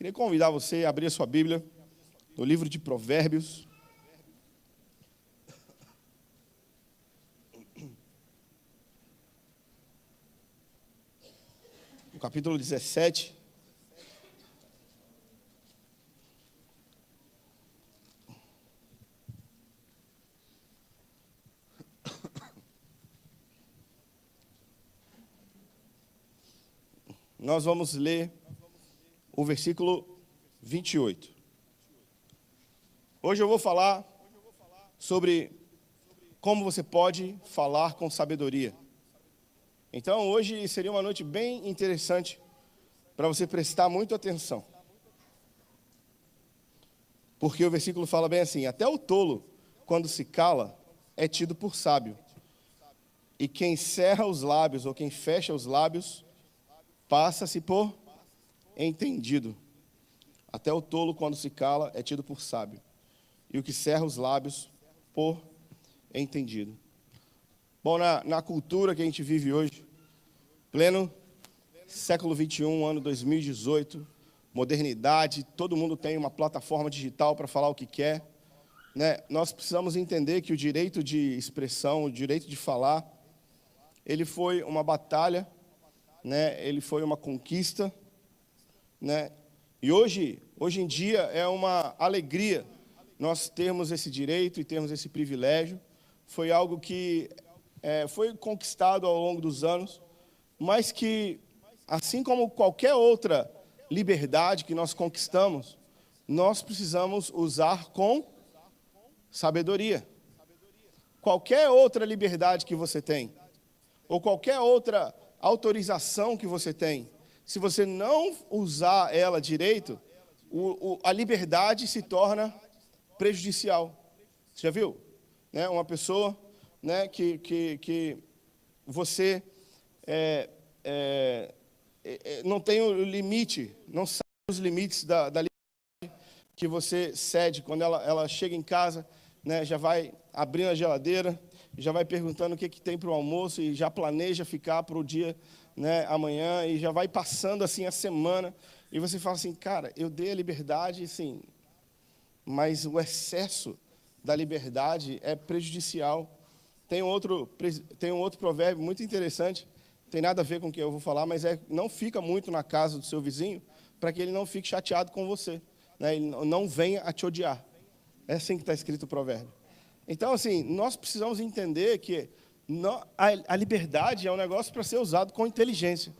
Queria convidar você a abrir a sua Bíblia no livro de Provérbios. No capítulo 17. Nós vamos ler o versículo 28. Hoje eu vou falar sobre como você pode falar com sabedoria. Então, hoje seria uma noite bem interessante para você prestar muita atenção. Porque o versículo fala bem assim: até o tolo, quando se cala, é tido por sábio. E quem cerra os lábios ou quem fecha os lábios, passa-se por entendido. Até o tolo, quando se cala, é tido por sábio. E o que cerra os lábios, por entendido. Bom, na cultura que a gente vive hoje, pleno século XXI, ano 2018, modernidade, todo mundo tem uma plataforma digital para falar o que quer, né? Nós precisamos entender que o direito de expressão, o direito de falar, ele foi uma batalha, né? Ele foi uma conquista, né? E hoje em dia é uma alegria nós termos esse direito e termos esse privilégio. Foi algo que foi conquistado ao longo dos anos, mas que, assim como qualquer outra liberdade que nós conquistamos, nós precisamos usar com sabedoria. Qualquer outra liberdade que você tem, ou qualquer outra autorização que você tem, se você não usar ela direito, a liberdade se torna prejudicial. Você já viu? Né? Uma pessoa, né, que você não tem o limite, não sabe os limites da liberdade que você cede. Quando ela chega em casa, né, já vai abrindo a geladeira, já vai perguntando o que tem para o almoço e já planeja ficar para o dia, né, amanhã, e já vai passando assim a semana, e você fala assim: cara, eu dei a liberdade, sim, mas o excesso da liberdade é prejudicial. Tem um outro provérbio muito interessante, tem nada a ver com o que eu vou falar, mas não fica muito na casa do seu vizinho, para que ele não fique chateado com você, né, ele não venha a te odiar. É assim que está escrito o provérbio. Então, assim, nós precisamos entender que a liberdade é um negócio para ser usado com inteligência.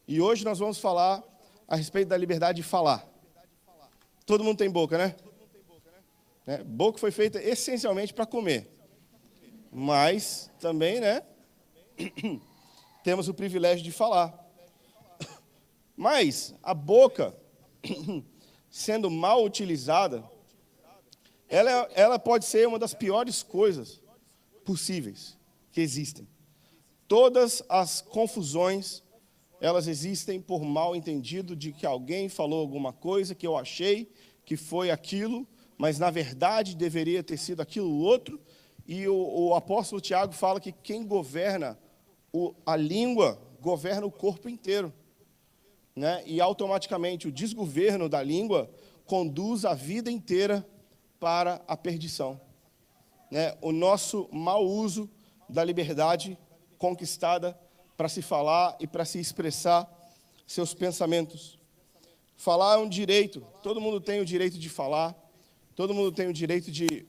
E hoje nós vamos falar a respeito da liberdade de falar. Todo mundo tem boca, né? Boca foi feita essencialmente para comer. Mas também, né, temos o privilégio de falar. Mas a boca, sendo mal utilizada, ela pode ser uma das piores coisas possíveis que existem. Todas as confusões, elas existem por mal entendido de que alguém falou alguma coisa que eu achei que foi aquilo, mas na verdade deveria ter sido aquilo outro. E o apóstolo Tiago fala que quem governa a língua, governa o corpo inteiro, né? E automaticamente o desgoverno da língua conduz a vida inteira para a perdição, né? O nosso mau uso da liberdade conquistada para se falar e para se expressar seus pensamentos. Falar é um direito, todo mundo tem o direito de falar, todo mundo tem o direito de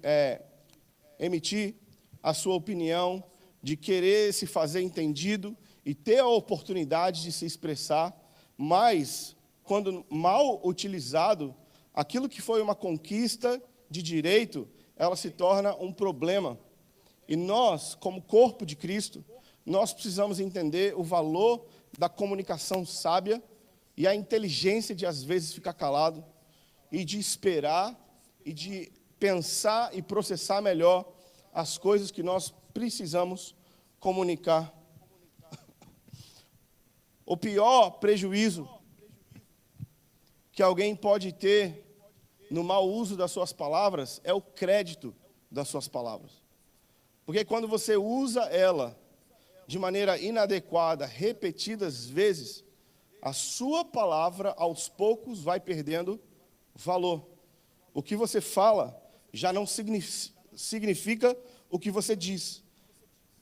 emitir a sua opinião, de querer se fazer entendido e ter a oportunidade de se expressar, mas, quando mal utilizado, aquilo que foi uma conquista de direito, ela se torna um problema. E nós, como corpo de Cristo, nós precisamos entender o valor da comunicação sábia e a inteligência de, às vezes, ficar calado e de esperar e de pensar e processar melhor as coisas que nós precisamos comunicar. O pior prejuízo que alguém pode ter no mau uso das suas palavras é o crédito das suas palavras. Porque quando você usa ela de maneira inadequada, repetidas vezes, A sua palavra, aos poucos, vai perdendo valor. O que você fala já não significa o que você diz.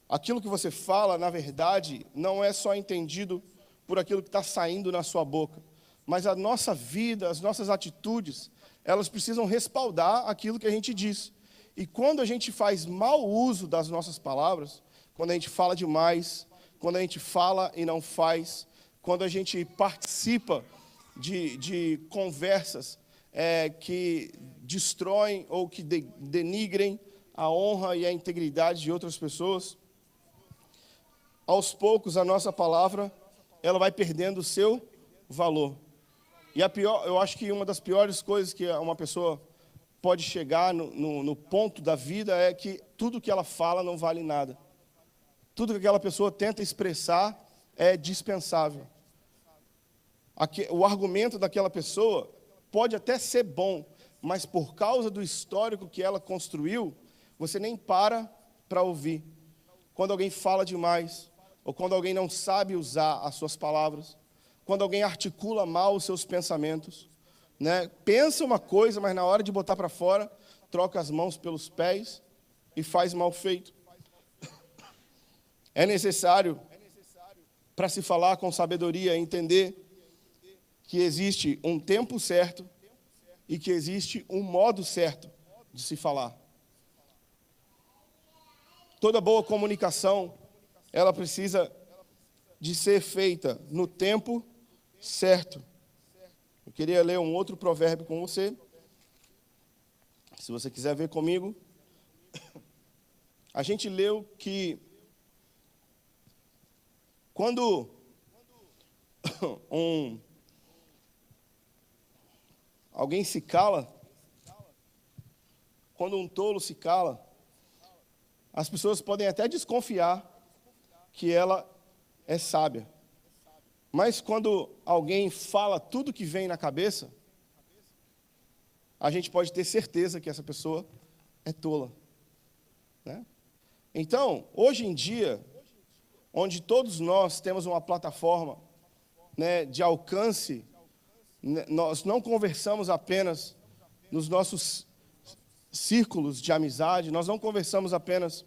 Aquilo que você fala, na verdade, não é só entendido por aquilo que está saindo na sua boca, mas a nossa vida, as nossas atitudes, elas precisam respaldar aquilo que a gente diz. E quando a gente faz mau uso das nossas palavras, quando a gente fala demais, quando a gente fala e não faz, quando a gente participa de conversas que destroem ou que denigrem a honra e a integridade de outras pessoas, aos poucos a nossa palavra ela vai perdendo o seu valor. E eu acho que uma das piores coisas que uma pessoa pode chegar no ponto da vida é que tudo que ela fala não vale nada. Tudo que aquela pessoa tenta expressar é dispensável. O argumento daquela pessoa pode até ser bom, mas por causa do histórico que ela construiu, você nem para ouvir. Quando alguém fala demais, ou quando alguém não sabe usar as suas palavras, quando alguém articula mal os seus pensamentos, né? Pensa uma coisa, mas na hora de botar para fora, troca as mãos pelos pés e faz mal feito. É necessário, para se falar com sabedoria, entender que existe um tempo certo e que existe um modo certo de se falar. Toda boa comunicação, ela precisa de ser feita no tempo certo. Eu queria ler um outro provérbio com você. Se você quiser ver comigo. A gente leu que quando alguém se cala, quando um tolo se cala, as pessoas podem até desconfiar que ela é sábia. Mas quando alguém fala tudo que vem na cabeça, a gente pode ter certeza que essa pessoa é tola, né? Então, hoje em dia, onde todos nós temos uma plataforma, né, de alcance, né, nós não conversamos apenas nos nossos círculos de amizade, nós não conversamos apenas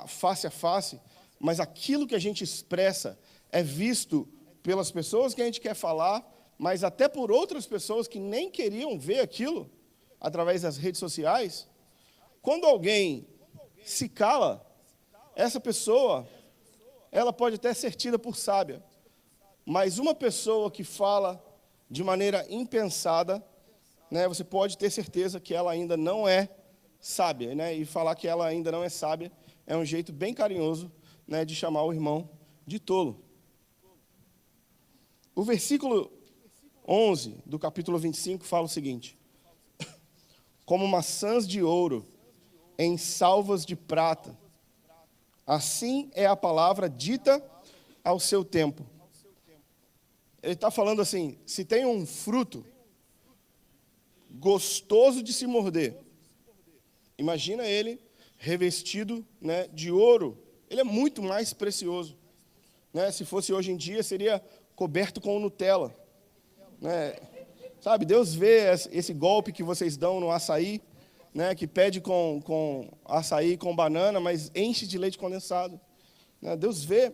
face a face, mas aquilo que a gente expressa é visto pelas pessoas que a gente quer falar, mas até por outras pessoas que nem queriam ver aquilo através das redes sociais. Quando alguém se cala, essa pessoa, ela pode até ser tida por sábia, mas uma pessoa que fala de maneira impensada, né, você pode ter certeza que ela ainda não é sábia, né? E falar que ela ainda não é sábia é um jeito bem carinhoso, né, de chamar o irmão de tolo. O versículo 11 do capítulo 25 fala o seguinte: como maçãs de ouro em salvas de prata, assim é a palavra dita ao seu tempo. Ele está falando assim, se tem um fruto gostoso de se morder, imagina ele revestido, né, de ouro. Ele é muito mais precioso, né? Se fosse hoje em dia, seria coberto com Nutella, né? Sabe, Deus vê esse golpe que vocês dão no açaí, né, que pede com açaí, com banana, mas enche de leite condensado, né? Deus vê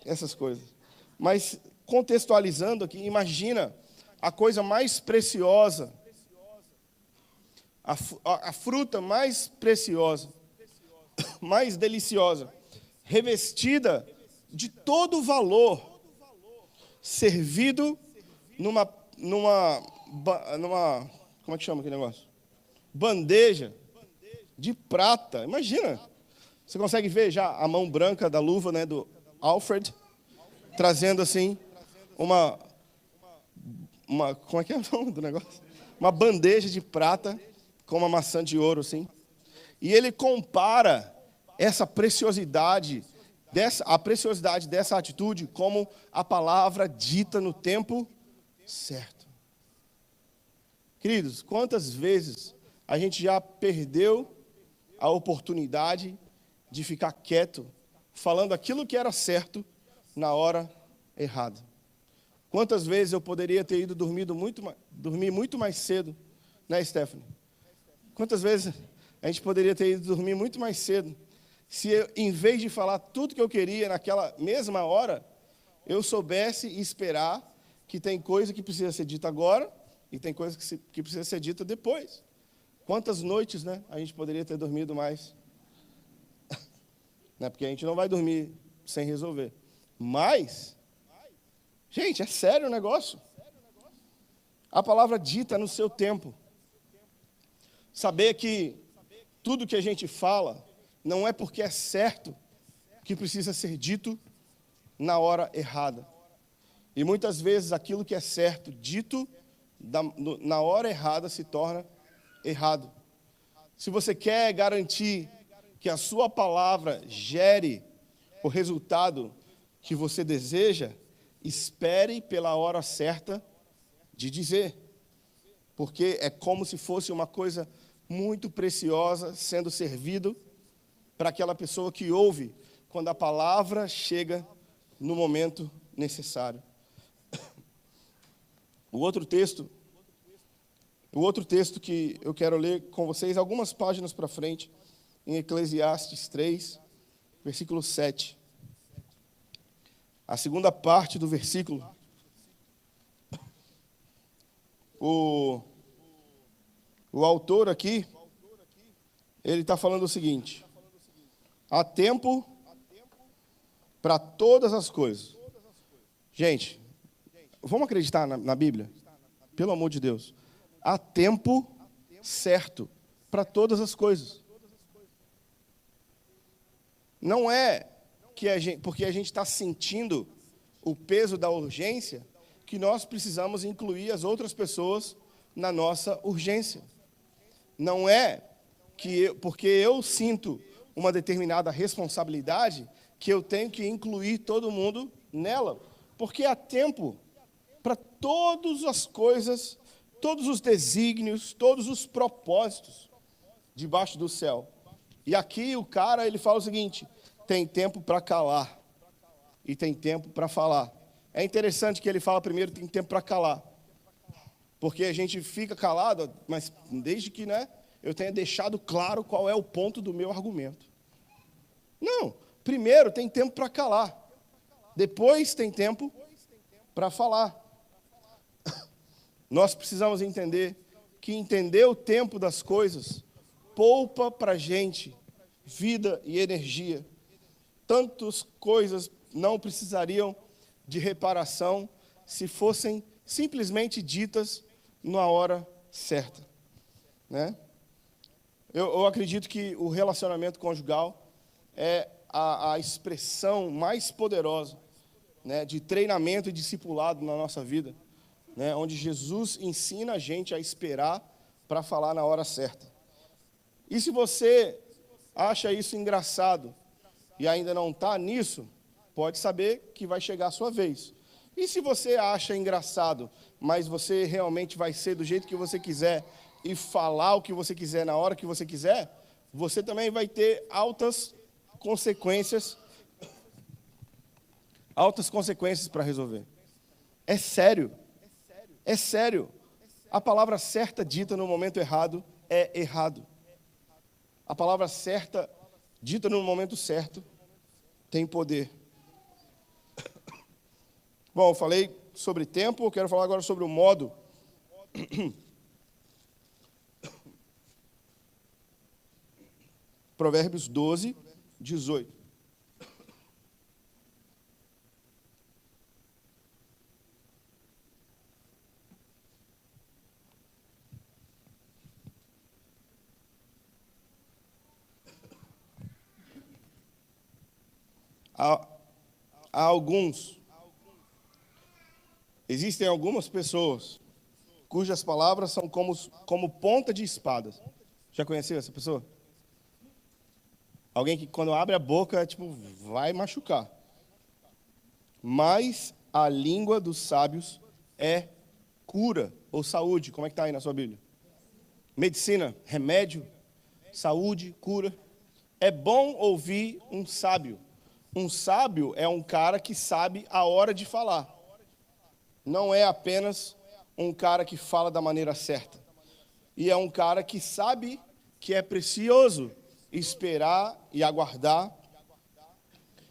essas coisas. Mas, contextualizando aqui, imagina a coisa mais preciosa, a fruta mais preciosa, mais deliciosa, revestida de todo o valor, servido numa como é que chama aquele negócio? Bandeja de prata. Imagina, você consegue ver já a mão branca da luva, né, do Alfred, trazendo assim como é que é o nome do negócio? Uma bandeja de prata com uma maçã de ouro, assim. E ele compara essa preciosidade, a preciosidade dessa atitude como a palavra dita no tempo certo. Queridos, quantas vezes a gente já perdeu a oportunidade de ficar quieto, falando aquilo que era certo na hora errada? Quantas vezes eu poderia ter ido dormir muito mais cedo, né, Stephanie? Quantas vezes a gente poderia ter ido dormir muito mais cedo, se eu, em vez de falar tudo que eu queria naquela mesma hora, eu soubesse esperar que tem coisa que precisa ser dita agora e tem coisa que precisa ser dita depois. Quantas noites, né, a gente poderia ter dormido mais? Né, porque a gente não vai dormir sem resolver. Mas, gente, é sério o negócio. A palavra dita no seu tempo. Saber que tudo que a gente fala não é porque é certo que precisa ser dito na hora errada. E muitas vezes aquilo que é certo, dito na hora errada, se torna errado. Se você quer garantir que a sua palavra gere o resultado que você deseja, espere pela hora certa de dizer. Porque é como se fosse uma coisa muito preciosa sendo servido para aquela pessoa que ouve quando a palavra chega no momento necessário. O outro texto que eu quero ler com vocês, algumas páginas para frente, em Eclesiastes 3, versículo 7. A segunda parte do versículo. O autor aqui, ele está falando o seguinte: há tempo para todas as coisas. Gente, vamos acreditar na Bíblia? Pelo amor de Deus. Há tempo certo para todas as coisas. Não é porque a gente está sentindo o peso da urgência que nós precisamos incluir as outras pessoas na nossa urgência. Não é porque eu sinto uma determinada responsabilidade que eu tenho que incluir todo mundo nela. Porque há tempo para todas as coisas, todos os desígnios, todos os propósitos debaixo do céu. E aqui o cara, ele fala o seguinte: tem tempo para calar e tem tempo para falar. É interessante que ele fala primeiro tem tempo para calar. Porque a gente fica calado, mas desde que, né, eu tenha deixado claro qual é o ponto do meu argumento. Não, primeiro tem tempo para calar. Depois tem tempo para falar. Nós precisamos entender que entender o tempo das coisas poupa para a gente vida e energia. Tantas coisas não precisariam de reparação se fossem simplesmente ditas na hora certa, né? Eu acredito que o relacionamento conjugal é a expressão mais poderosa, né, de treinamento e discipulado na nossa vida, né, onde Jesus ensina a gente a esperar para falar na hora certa. E se você acha isso engraçado e ainda não está nisso, pode saber que vai chegar a sua vez. E se você acha engraçado, mas você realmente vai ser do jeito que você quiser e falar o que você quiser na hora que você quiser, você também vai ter altas consequências para resolver. É sério. É sério. A palavra certa dita no momento errado é errado. A palavra certa dita no momento certo tem poder. Bom, eu falei sobre tempo, eu quero falar agora sobre o modo. Provérbios 12, 18. Existem algumas pessoas cujas palavras são como ponta de espadas. Já conheceu essa pessoa? Alguém que quando abre a boca, tipo, vai machucar. Mas a língua dos sábios é cura ou saúde. Como é que está aí na sua Bíblia? Medicina, remédio, saúde, cura. É bom ouvir um sábio. Um sábio é um cara que sabe a hora de falar. não é apenas um cara que fala da maneira certa. E é um cara que sabe que é precioso esperar e aguardar.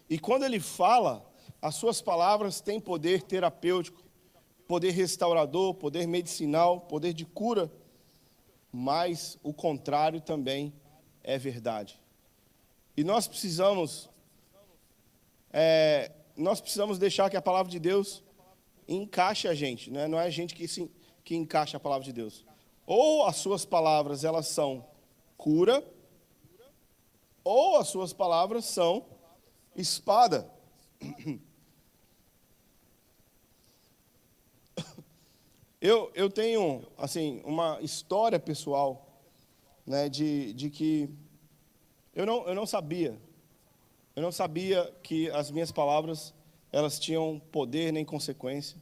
E quando ele fala, as suas palavras têm poder terapêutico, poder restaurador, poder medicinal, poder de cura. Mas o contrário também é verdade. E nós precisamos deixar que a palavra de Deus encaixe a gente, né? Não é a gente que encaixa a palavra de Deus. Ou as suas palavras elas são cura, ou as suas palavras são espada. Eu tenho assim uma história pessoal, né, de que eu não sabia que as minhas palavras elas tinham poder nem consequência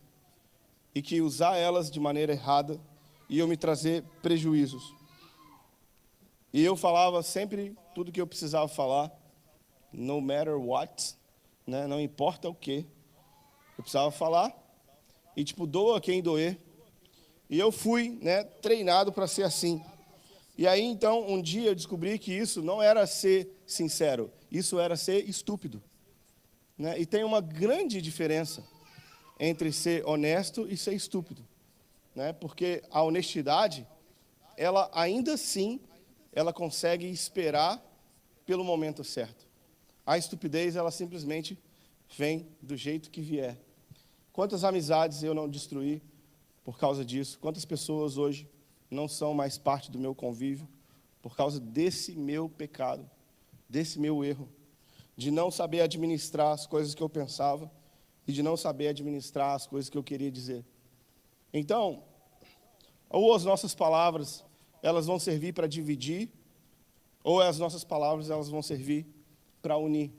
e que usar elas de maneira errada ia me trazer prejuízos. E eu falava sempre tudo que eu precisava falar, no matter what, né? Não importa o que, eu precisava falar e doa quem doer. E eu fui, né, treinado para ser assim. E aí então um dia eu descobri que isso não era ser sincero, isso era ser estúpido, né? E tem uma grande diferença entre ser honesto e ser estúpido, né? Porque a honestidade, ela ainda assim, ela consegue esperar pelo momento certo. A estupidez, ela simplesmente vem do jeito que vier. Quantas amizades eu não destruí por causa disso? Quantas pessoas hoje não são mais parte do meu convívio por causa desse meu pecado, desse meu erro, de não saber administrar as coisas que eu pensava e de não saber administrar as coisas que eu queria dizer. Então, ou as nossas palavras, elas vão servir para dividir, ou as nossas palavras, elas vão servir para unir.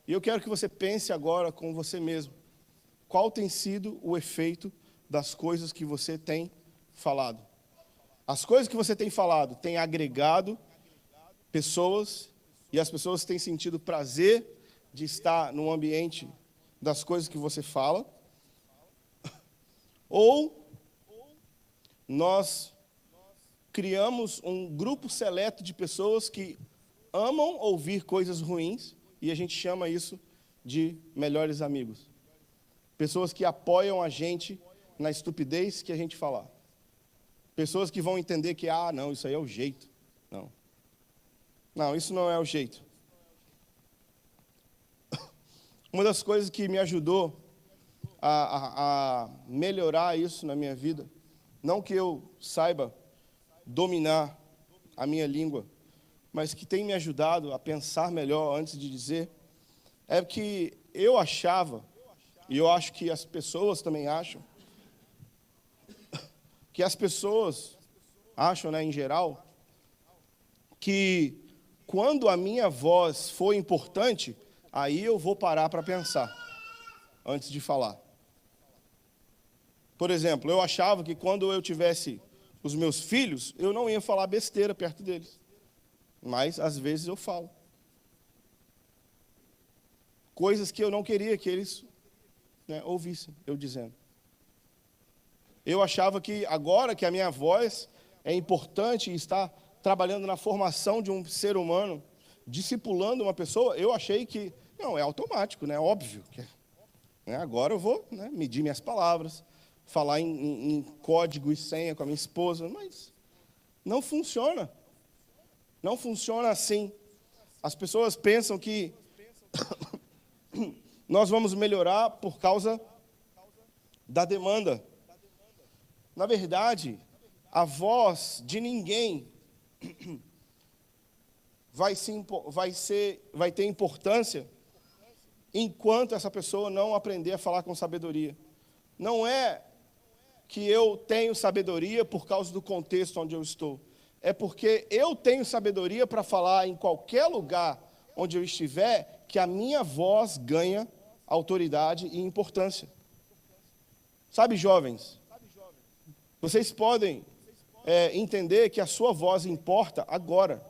E eu quero que você pense agora com você mesmo, qual tem sido o efeito das coisas que você tem falado. As coisas que você tem falado têm agregado pessoas, e as pessoas têm sentido prazer de estar no ambiente das coisas que você fala, ou nós criamos um grupo seleto de pessoas que amam ouvir coisas ruins, e a gente chama isso de melhores amigos. Pessoas que apoiam a gente na estupidez que a gente falar. Pessoas que vão entender que, não, isso aí é o jeito. Não, isso não é o jeito. Uma das coisas que me ajudou a melhorar isso na minha vida, não que eu saiba dominar a minha língua, mas que tem me ajudado a pensar melhor antes de dizer, é que eu achava, e eu acho que as pessoas também acham, que as pessoas acham, né, em geral, que quando a minha voz for importante, aí eu vou parar para pensar, antes de falar. Por exemplo, eu achava que quando eu tivesse os meus filhos, eu não ia falar besteira perto deles. Mas, às vezes, eu falo. Coisas que eu não queria que eles, né, ouvissem eu dizendo. Eu achava que agora que a minha voz é importante e está trabalhando na formação de um ser humano, discipulando uma pessoa, eu achei que, não, é automático, né, óbvio. Né, agora eu vou, né, medir minhas palavras, falar em código e senha com a minha esposa, mas não funciona. Não funciona assim. As pessoas pensam que nós vamos melhorar por causa da demanda. Na verdade, a voz de ninguém vai ter importância enquanto essa pessoa não aprender a falar com sabedoria. Não é que eu tenho sabedoria por causa do contexto onde eu estou. É porque eu tenho sabedoria para falar em qualquer lugar onde eu estiver, que a minha voz ganha autoridade e importância. Sabe, jovens, vocês podem entender que a sua voz importa agora.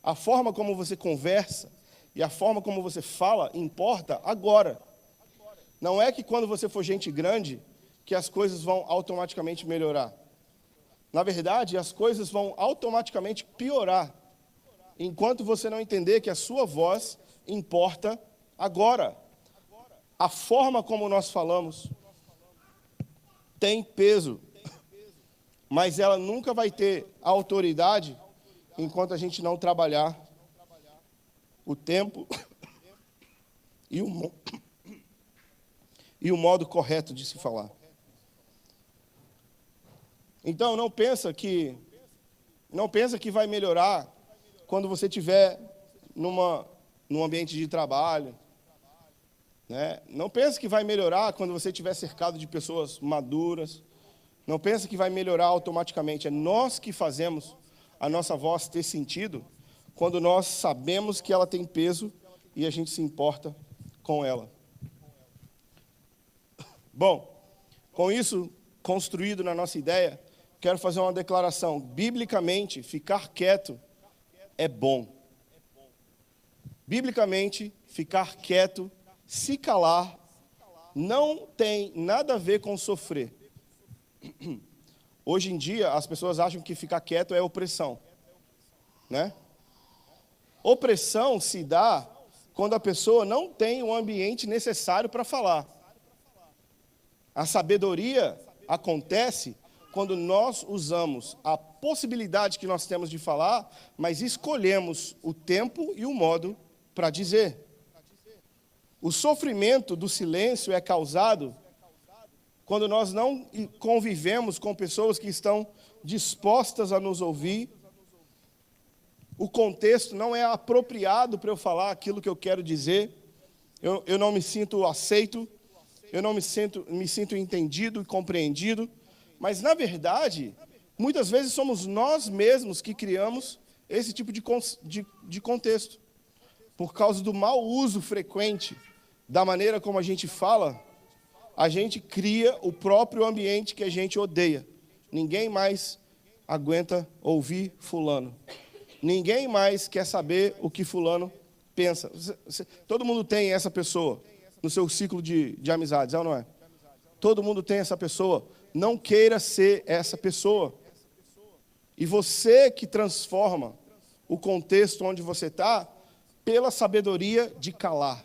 A forma como você conversa e a forma como você fala importa agora. Não é que quando você for gente grande, que as coisas vão automaticamente melhorar. Na verdade, as coisas vão automaticamente piorar, enquanto você não entender que a sua voz importa agora. A forma como nós falamos tem peso, mas ela nunca vai ter autoridade enquanto a gente não trabalhar o tempo e o modo correto de se falar. Então, não pensa que vai melhorar quando você estiver num ambiente de trabalho, né? Não pensa que vai melhorar quando você estiver cercado de pessoas maduras. Não pensa que vai melhorar automaticamente. É nós que fazemos a nossa voz ter sentido quando nós sabemos que ela tem peso e a gente se importa com ela. Bom, com isso construído na nossa ideia, quero fazer uma declaração. Biblicamente, ficar quieto é bom. Biblicamente, ficar quieto, se calar, não tem nada a ver com sofrer. Hoje em dia, as pessoas acham que ficar quieto é opressão, né? Opressão se dá quando a pessoa não tem o ambiente necessário para falar. A sabedoria acontece quando nós usamos a possibilidade que nós temos de falar, mas escolhemos o tempo e o modo para dizer. O sofrimento do silêncio é causado quando nós não convivemos com pessoas que estão dispostas a nos ouvir. O contexto não é apropriado para eu falar aquilo que eu quero dizer. Eu não me sinto aceito, eu não me sinto entendido e compreendido. Mas, na verdade, muitas vezes somos nós mesmos que criamos esse tipo de contexto. Por causa do mau uso frequente da maneira como a gente fala, a gente cria o próprio ambiente que a gente odeia. Ninguém mais aguenta ouvir fulano. Ninguém mais quer saber o que fulano pensa. Todo mundo tem essa pessoa no seu ciclo de amizades, é ou não é? Todo mundo tem essa pessoa. Não queira ser essa pessoa. E você que transforma o contexto onde você está pela sabedoria de calar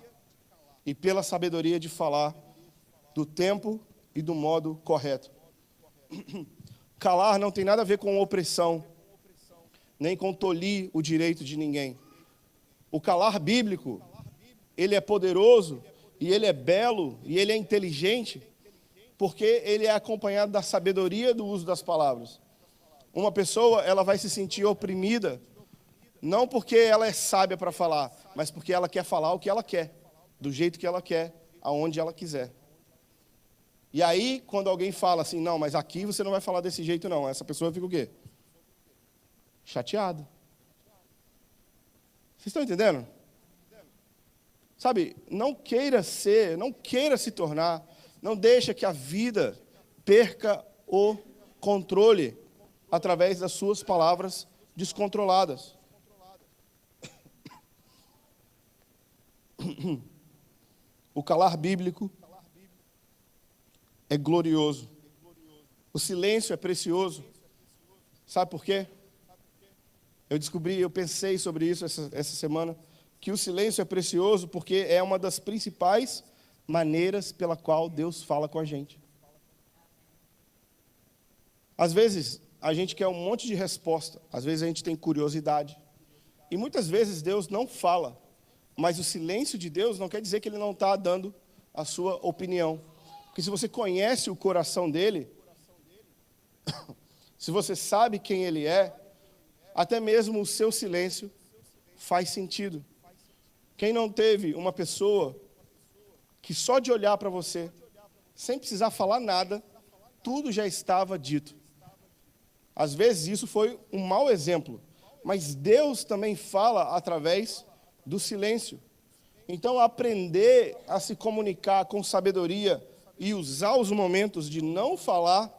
e pela sabedoria de falar do tempo e do modo correto. Calar não tem nada a ver com opressão, nem com tolir o direito de ninguém. O calar bíblico, ele é poderoso, e ele é belo, e ele é inteligente, porque ele é acompanhado da sabedoria do uso das palavras. Uma pessoa, ela vai se sentir oprimida, não porque ela é sábia para falar, mas porque ela quer falar o que ela quer, do jeito que ela quer, aonde ela quiser. E aí, quando alguém fala assim, não, mas aqui você não vai falar desse jeito não, essa pessoa fica o quê? Chateada. Vocês estão entendendo? Sabe, não queira se tornar, não deixa que a vida perca o controle através das suas palavras descontroladas. O calar bíblico é glorioso. O silêncio é precioso. Sabe por quê? Eu pensei sobre isso essa semana, que o silêncio é precioso porque é uma das principais maneiras pela qual Deus fala com a gente. Às vezes, a gente quer um monte de resposta, às vezes a gente tem curiosidade. E muitas vezes Deus não fala, mas o silêncio de Deus não quer dizer que Ele não está dando a sua opinião. Porque se você conhece o coração dEle, se você sabe quem Ele é, até mesmo o seu silêncio faz sentido. Quem não teve uma pessoa que só de olhar para você, sem precisar falar nada, tudo já estava dito. Às vezes isso foi um mau exemplo, mas Deus também fala através do silêncio. Então, aprender a se comunicar com sabedoria e usar os momentos de não falar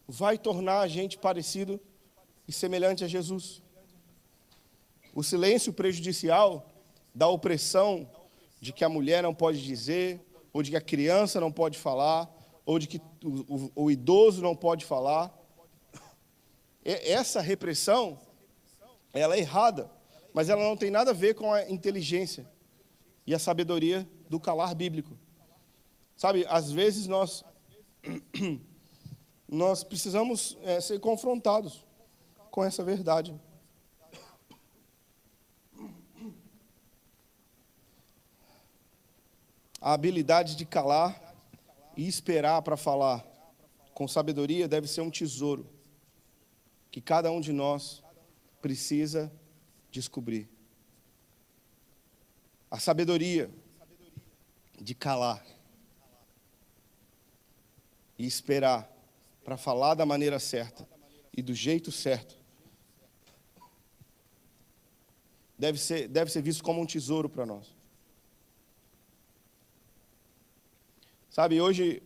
vai tornar a gente parecido e semelhante a Jesus. O silêncio prejudicial da opressão de que a mulher não pode dizer, ou de que a criança não pode falar, ou de que o idoso não pode falar. Essa repressão, ela é errada, mas ela não tem nada a ver com a inteligência e a sabedoria do calar bíblico. Sabe, às vezes nós precisamos ser confrontados com essa verdade. A habilidade de calar e esperar para falar com sabedoria deve ser um tesouro que cada um de nós precisa descobrir. A sabedoria de calar e esperar para falar da maneira certa e do jeito certo deve ser visto como um tesouro para nós. Sabe, hoje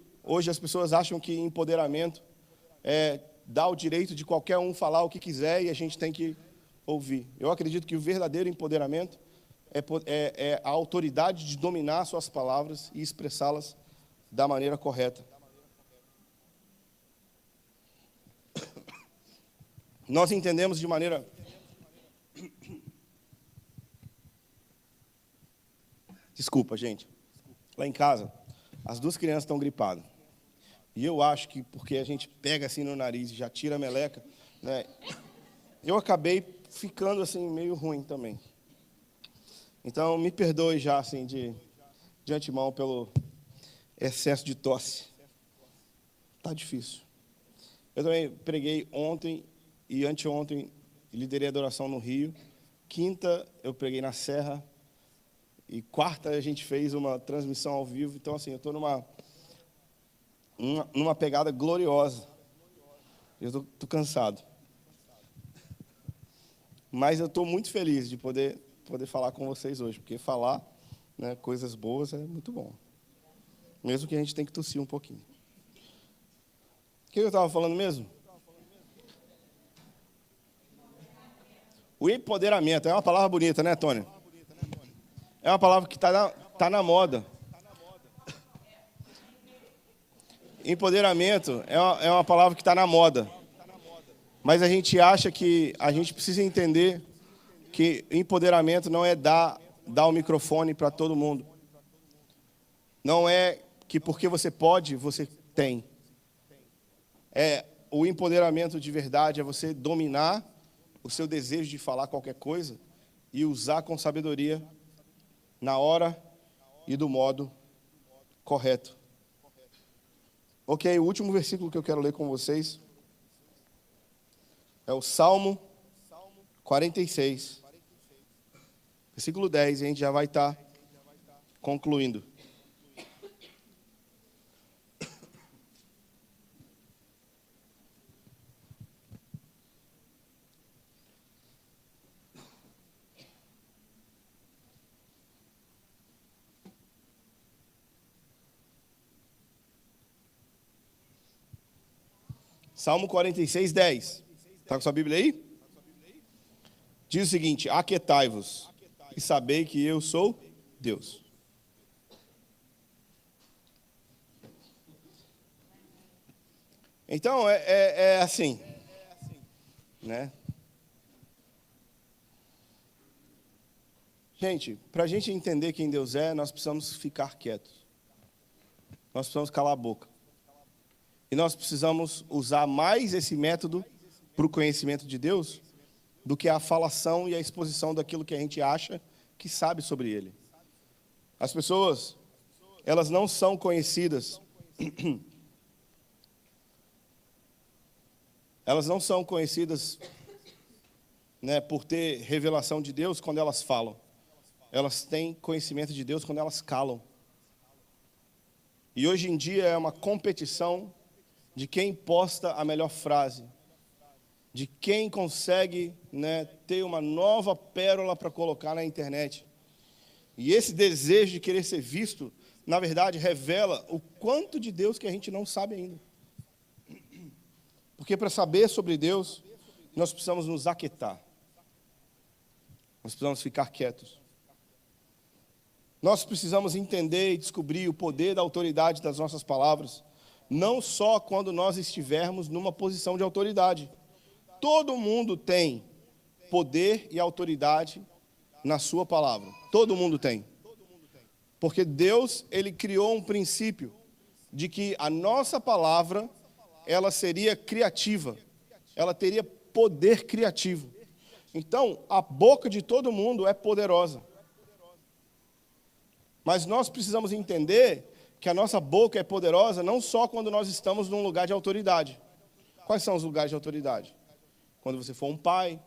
as pessoas acham que empoderamento é dar o direito de qualquer um falar o que quiser e a gente tem que ouvir. Eu acredito que o verdadeiro empoderamento é a autoridade de dominar suas palavras e expressá-las da maneira correta. Nós entendemos de maneira... Desculpa, gente. Lá em casa, as duas crianças estão gripadas. E eu acho que porque a gente pega assim no nariz e já tira a meleca, né, eu acabei ficando assim meio ruim também. Então, me perdoe já assim de antemão pelo excesso de tosse. Tá difícil. Eu também preguei ontem e anteontem, liderei adoração no Rio. Quinta, eu preguei na Serra. E quarta, a gente fez uma transmissão ao vivo. Então, assim, eu estou numa pegada gloriosa. Eu estou cansado. Mas eu estou muito feliz de poder falar com vocês hoje. Porque falar, né, coisas boas é muito bom. Mesmo que a gente tenha que tossir um pouquinho. O que eu estava falando mesmo? O empoderamento é uma palavra bonita, né, Tony? É uma palavra que está na moda. Empoderamento é uma palavra que está na moda. Mas a gente acha que a gente precisa entender que empoderamento não é dar o microfone para todo mundo. Não é que porque você pode, você tem. O empoderamento de verdade é você dominar o seu desejo de falar qualquer coisa e usar com sabedoria na hora e do modo correto. Ok, o último versículo que eu quero ler com vocês é o Salmo 46, versículo 10, e a gente já vai estar concluindo. Salmo 46, 10. Está com sua Bíblia aí? Diz o seguinte: aquietai-vos e sabei que eu sou Deus. Então, é assim, né? Gente, para a gente entender quem Deus é, nós precisamos ficar quietos. Nós precisamos calar a boca. E nós precisamos usar mais esse método para o conhecimento de Deus do que a falação e a exposição daquilo que a gente acha que sabe sobre Ele. As pessoas, elas não são conhecidas. Elas não são conhecidas, né, por ter revelação de Deus quando elas falam. Elas têm conhecimento de Deus quando elas calam. E hoje em dia é uma competição de quem posta a melhor frase, de quem consegue, né, ter uma nova pérola para colocar na internet. E esse desejo de querer ser visto, na verdade, revela o quanto de Deus que a gente não sabe ainda. Porque para saber sobre Deus, nós precisamos nos aquietar. Nós precisamos ficar quietos. Nós precisamos entender e descobrir o poder da autoridade das nossas palavras, não só quando nós estivermos numa posição de autoridade. Todo mundo tem poder e autoridade na sua palavra. Todo mundo tem. Porque Deus, Ele criou um princípio de que a nossa palavra, ela seria criativa. Ela teria poder criativo. Então, a boca de todo mundo é poderosa. Mas nós precisamos entender que a nossa boca é poderosa não só quando nós estamos num lugar de autoridade. Quais são os lugares de autoridade? Quando você for um pai,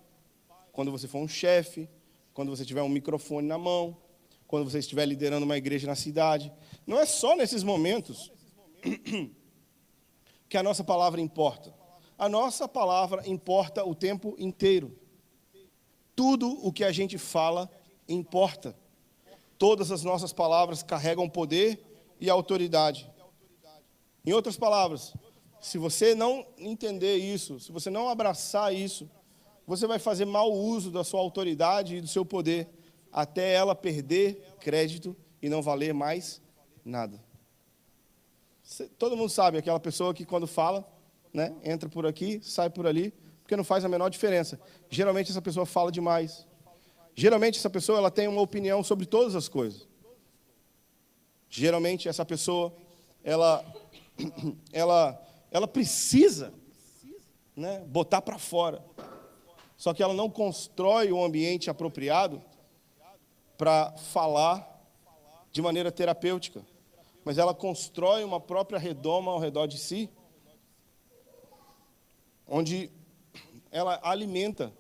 quando você for um chefe, quando você tiver um microfone na mão, quando você estiver liderando uma igreja na cidade. Não é só nesses momentos que a nossa palavra importa. A nossa palavra importa o tempo inteiro. Tudo o que a gente fala importa. Todas as nossas palavras carregam poder e autoridade. Em outras palavras, se você não entender isso, se você não abraçar isso, você vai fazer mau uso da sua autoridade e do seu poder, até ela perder crédito e não valer mais nada. Todo mundo sabe, aquela pessoa que quando fala, né, entra por aqui, sai por ali, porque não faz a menor diferença. Geralmente essa pessoa fala demais. Geralmente essa pessoa ela tem uma opinião sobre todas as coisas. Geralmente essa pessoa ela precisa, né, botar para fora. Só que ela não constrói um ambiente apropriado para falar de maneira terapêutica, mas ela constrói uma própria redoma ao redor de si, onde ela alimenta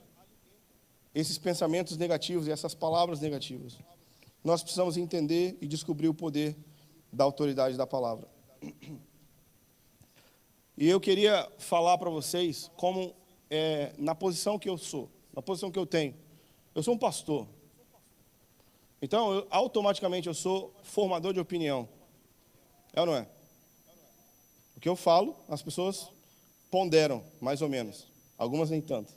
esses pensamentos negativos e essas palavras negativas. Nós precisamos entender e descobrir o poder da autoridade da palavra. E eu queria falar para vocês como, na posição que eu sou, na posição que eu tenho. Eu sou um pastor. Então, automaticamente, eu sou formador de opinião. É ou não é? O que eu falo, as pessoas ponderam, mais ou menos. Algumas nem tanto.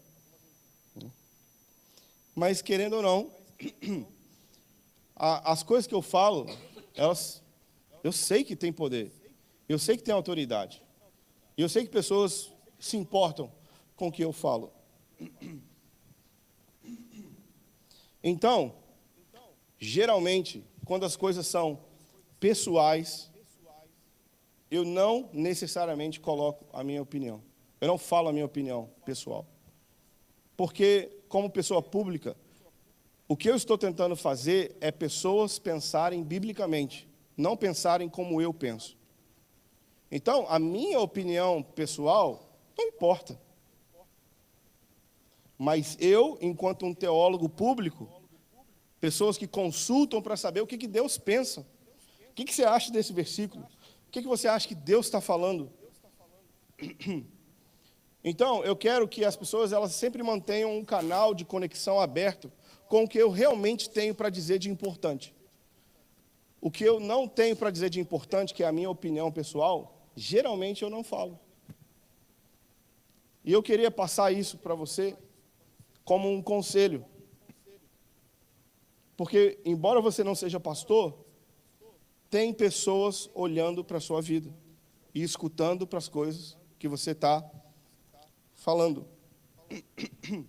Mas, querendo ou não, as coisas que eu falo, eu sei que tem poder. Eu sei que tem autoridade. E eu sei que pessoas se importam com o que eu falo. Então, geralmente, quando as coisas são pessoais, eu não necessariamente coloco a minha opinião. Eu não falo a minha opinião pessoal. Porque, como pessoa pública, o que eu estou tentando fazer é pessoas pensarem biblicamente, não pensarem como eu penso. Então, a minha opinião pessoal não importa. Mas eu, enquanto um teólogo público, pessoas que consultam para saber o que Deus pensa. O que você acha desse versículo? O que você acha que Deus está falando? Então, eu quero que as pessoas elas sempre mantenham um canal de conexão aberto com o que eu realmente tenho para dizer de importante. O que eu não tenho para dizer de importante, que é a minha opinião pessoal, geralmente eu não falo. E eu queria passar isso para você como um conselho. Porque, embora você não seja pastor, tem pessoas olhando para a sua vida e escutando para as coisas que você está falando. O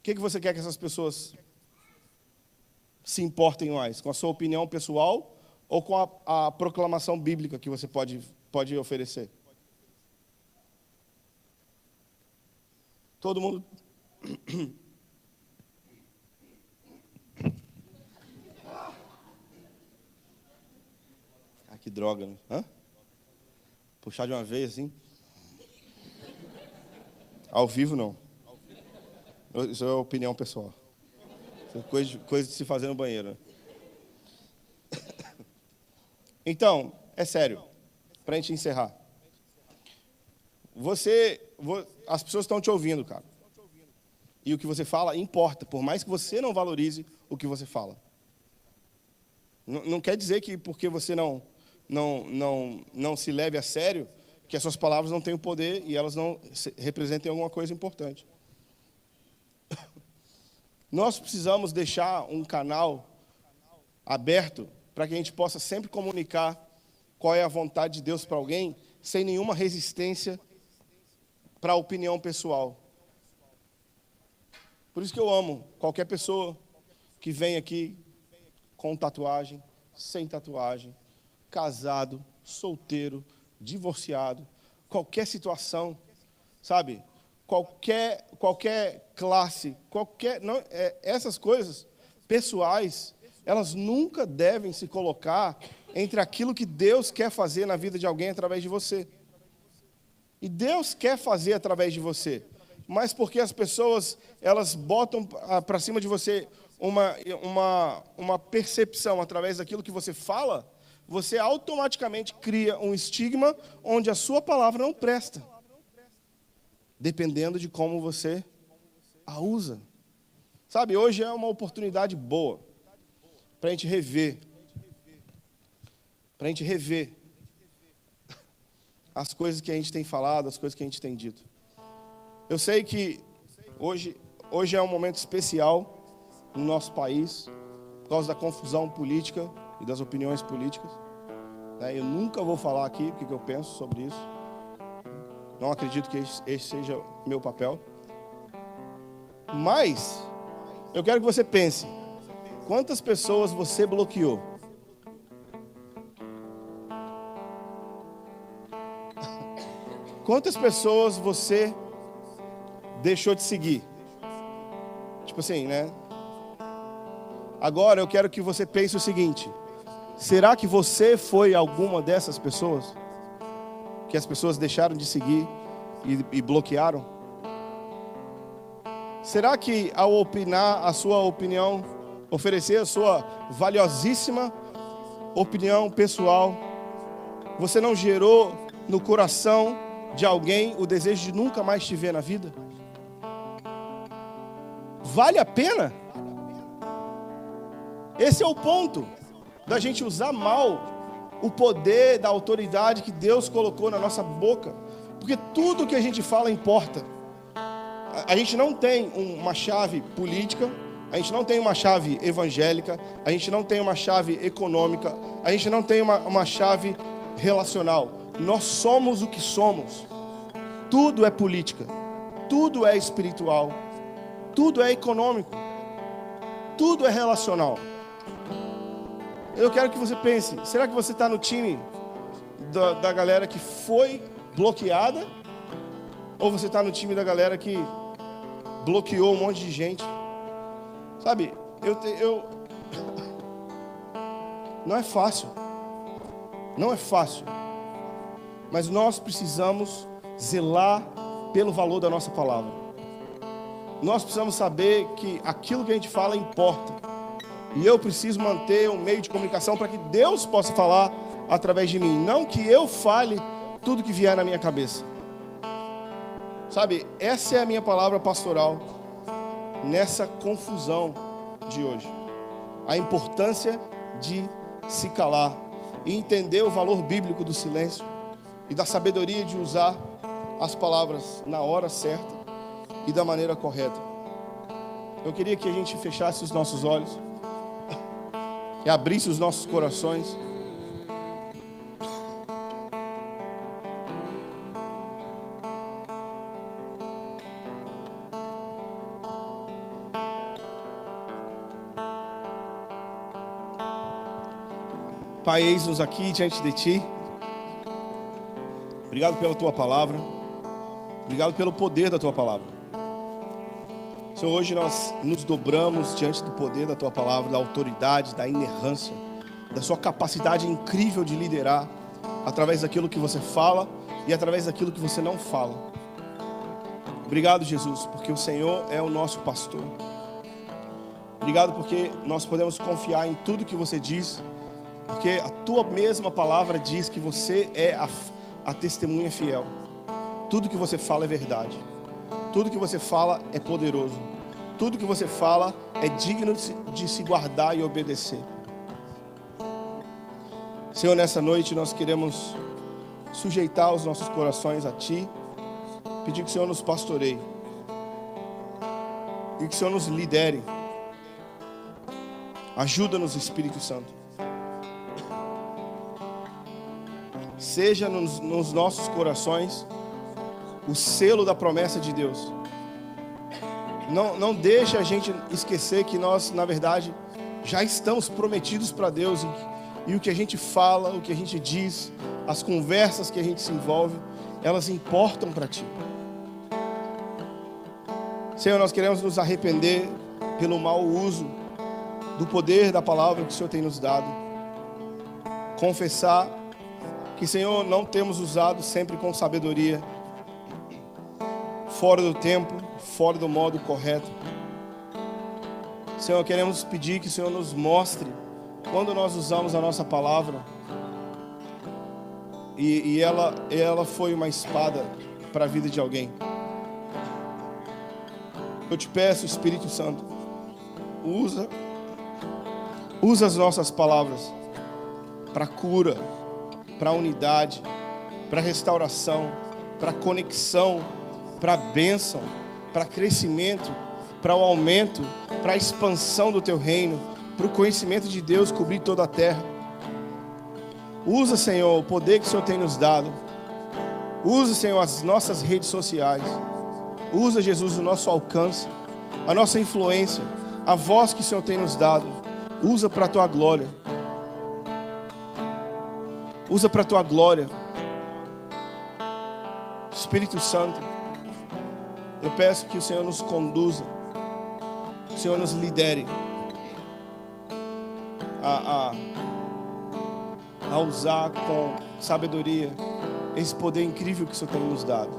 que você quer que essas pessoas se importem mais? Com a sua opinião pessoal ou com a proclamação bíblica que você pode oferecer? Todo mundo... Que droga, né? Hã? Puxar de uma vez, assim. Ao vivo, não. Isso é opinião pessoal. Isso é coisa de se fazer no banheiro. Né? Então, é sério. Para a gente encerrar. As pessoas estão te ouvindo, cara. E o que você fala importa, por mais que você não valorize o que você fala. Não quer dizer que porque você não se leve a sério, que as suas palavras não tenham poder e elas não representem alguma coisa importante. Nós precisamos deixar um canal aberto para que a gente possa sempre comunicar qual é a vontade de Deus para alguém, sem nenhuma resistência para a opinião pessoal. Por isso que eu amo qualquer pessoa que vem aqui com tatuagem, sem tatuagem, casado, solteiro, divorciado, qualquer situação, sabe? Qualquer classe, essas coisas pessoais, elas nunca devem se colocar entre aquilo que Deus quer fazer na vida de alguém através de você. E Deus quer fazer através de você, mas porque as pessoas, elas botam para cima de você uma percepção através daquilo que você fala, você automaticamente cria um estigma onde a sua palavra não presta, dependendo de como você a usa. Sabe, hoje é uma oportunidade boa para a gente rever as coisas que a gente tem falado, as coisas que a gente tem dito. Eu sei que hoje é um momento especial no nosso país, por causa da confusão política e das opiniões políticas. Eu nunca vou falar aqui o que eu penso sobre isso. Não acredito que esse seja o meu papel. Mas eu quero que você pense: quantas pessoas você bloqueou? Quantas pessoas você deixou de seguir? Tipo assim, né? Agora eu quero que você pense o seguinte: será que você foi alguma dessas pessoas? Que as pessoas deixaram de seguir e bloquearam? Será que ao opinar a sua opinião, oferecer a sua valiosíssima opinião pessoal, você não gerou no coração de alguém o desejo de nunca mais te ver na vida? Vale a pena? Esse é o ponto da gente usar mal o poder da autoridade que Deus colocou na nossa boca, porque tudo que a gente fala importa. A gente não tem uma chave política, a gente não tem uma chave evangélica, a gente não tem uma chave econômica, a gente não tem uma chave relacional. Nós somos o que somos. Tudo é política, tudo é espiritual, tudo é econômico, tudo é relacional. Eu quero que você pense: será que você está no time da galera que foi bloqueada? Ou você está no time da galera que bloqueou um monte de gente? Sabe, não é fácil. Não é fácil. Mas nós precisamos zelar pelo valor da nossa palavra. Nós precisamos saber que aquilo que a gente fala importa. E eu preciso manter um meio de comunicação para que Deus possa falar através de mim, não que eu fale tudo que vier na minha cabeça. Sabe, essa é a minha palavra pastoral nessa confusão de hoje. A importância de se calar e entender o valor bíblico do silêncio e da sabedoria de usar as palavras na hora certa e da maneira correta. Eu queria que a gente fechasse os nossos olhos e abrisse os nossos corações. Pai, eis-nos aqui diante de Ti. Obrigado pela Tua palavra. Obrigado pelo poder da Tua palavra. Senhor, hoje nós nos dobramos diante do poder da Tua palavra, da autoridade, da inerrância, da Sua capacidade incrível de liderar através daquilo que você fala e através daquilo que você não fala. Obrigado, Jesus, porque o Senhor é o nosso pastor. Obrigado porque nós podemos confiar em tudo que você diz, porque a Tua mesma palavra diz que você é a testemunha fiel. Tudo que você fala é verdade. Tudo que você fala é poderoso. Tudo que você fala é digno de se guardar e obedecer. Senhor, nessa noite nós queremos sujeitar os nossos corações a Ti, pedir que o Senhor nos pastoreie e que o Senhor nos lidere Ajuda-nos, Espírito Santo. Seja nos nossos corações o selo da promessa de Deus. Não deixe a gente esquecer que nós, na verdade, já estamos prometidos para Deus. E o que a gente fala, o que a gente diz, as conversas que a gente se envolve, elas importam para Ti. Senhor, nós queremos nos arrepender pelo mau uso do poder da palavra que o Senhor tem nos dado. Confessar que, Senhor, não temos usado sempre com sabedoria, fora do tempo, fora do modo correto. Senhor, queremos pedir que o Senhor nos mostre quando nós usamos a nossa palavra e ela foi uma espada para a vida de alguém. Eu te peço, Espírito Santo, usa as nossas palavras para cura, para unidade, para restauração, para conexão, para bênção, para crescimento, para o aumento, para a expansão do Teu reino, para o conhecimento de Deus cobrir toda a terra. Usa, Senhor, o poder que o Senhor tem nos dado. Usa, Senhor, as nossas redes sociais. Usa, Jesus, o nosso alcance, a nossa influência, a voz que o Senhor tem nos dado. Usa para a Tua glória. Usa para a Tua glória. Espírito Santo, eu peço que o Senhor nos conduza, que o Senhor nos lidere a usar com sabedoria esse poder incrível que o Senhor tem nos dado.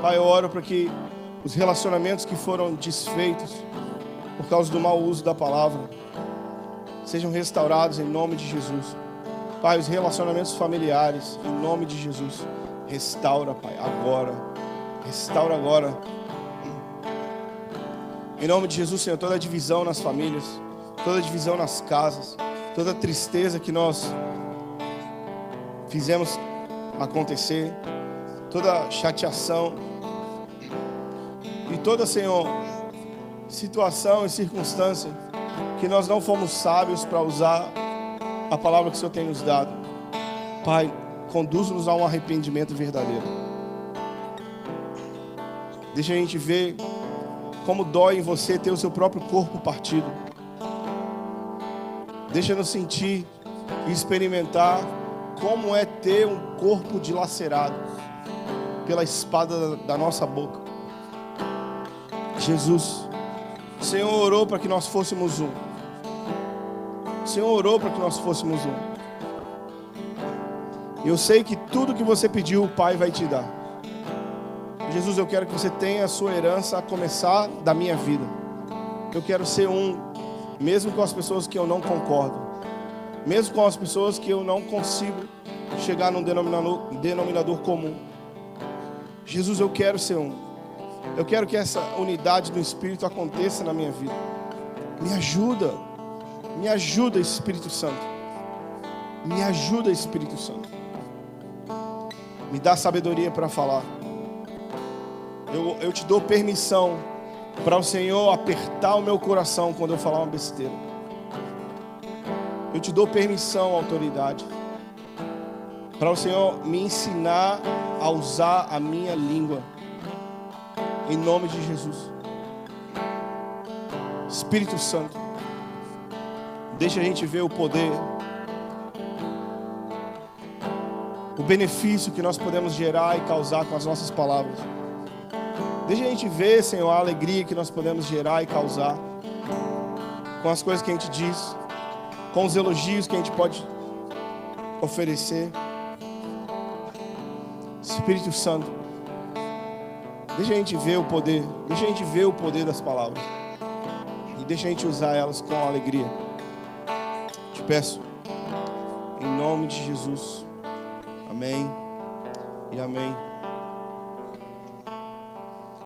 Pai, eu oro para que os relacionamentos que foram desfeitos por causa do mau uso da palavra sejam restaurados em nome de Jesus. Pai, os relacionamentos familiares, em nome de Jesus, restaura, Pai, agora. Restaura agora. Em nome de Jesus, Senhor, toda divisão nas famílias, toda divisão nas casas, toda tristeza que nós fizemos acontecer, toda chateação e toda, Senhor, situação e circunstância que nós não fomos sábios para usar a palavra que o Senhor tem nos dado. Pai, conduz-nos a um arrependimento verdadeiro. Deixa a gente ver como dói em você ter o seu próprio corpo partido. Deixa-nos sentir e experimentar como é ter um corpo dilacerado pela espada da nossa boca. Jesus, o Senhor orou para que nós fôssemos um. O Senhor orou para que nós fôssemos um. E eu sei que tudo que você pediu, o Pai vai te dar. Jesus, eu quero que você tenha a sua herança a começar da minha vida. Eu quero ser um, mesmo com as pessoas que eu não concordo, mesmo com as pessoas que eu não consigo chegar num denominador comum. Jesus, eu quero ser um. Eu quero que essa unidade do Espírito aconteça na minha vida. Me ajuda, Espírito Santo. Me ajuda, Espírito Santo. Me dá sabedoria para falar. Eu te dou permissão para o Senhor apertar o meu coração quando eu falar uma besteira. Eu te dou permissão, autoridade, para o Senhor me ensinar a usar a minha língua. Em nome de Jesus. Espírito Santo, deixa a gente ver o poder, o benefício que nós podemos gerar e causar com as nossas palavras. Deixa a gente ver, Senhor, a alegria que nós podemos gerar e causar com as coisas que a gente diz, com os elogios que a gente pode oferecer. Espírito Santo, deixa a gente ver o poder, deixa a gente ver o poder das palavras e deixa a gente usar elas com alegria. Te peço, em nome de Jesus. Amém e amém.